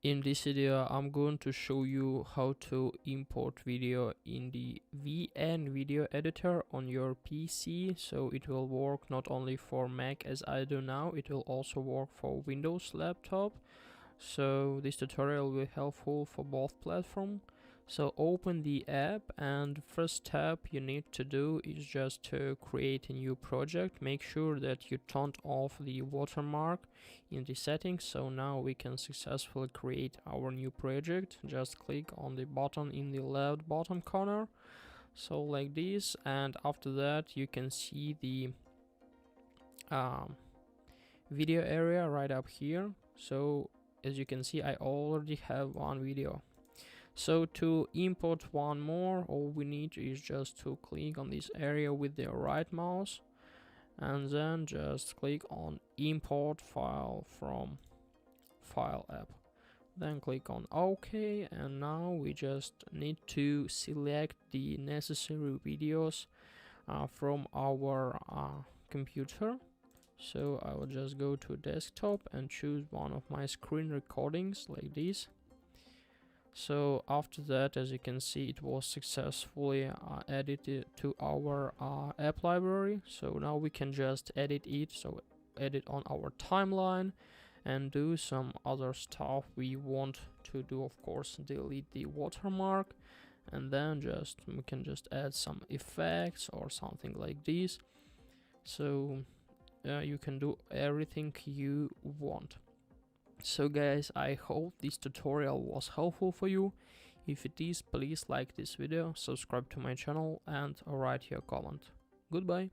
In this video, I'm going to show you how to import video in the VN Video Editor on your PC. So it will work not only for Mac as I do now, it will also work for Windows laptop. So this tutorial will be helpful for both platforms. So open the app, and first step you need to do is just to create a new project. Make sure that you turned off the watermark in the settings. So now we can successfully create our new project. Just click on the button in the left bottom corner, so like this, and after that you can see the video area right up here. So as you can see, I already have one video. So to import one more, all we need is just to click on this area with the right mouse and then just click on import file from file app, then click on OK, and now we just need to select the necessary videos from our computer. So I will just go to desktop and choose one of my screen recordings like this. So after that, as you can see, it was successfully added to our app library. So now we can just edit it, so edit on our timeline and do some other stuff we want to do. Of course, delete the watermark, and then we can just add some effects or something like this. So you can do everything you want. So guys, I hope this tutorial was helpful for you. If it is, please like this video, subscribe to my channel and write your comment. Goodbye.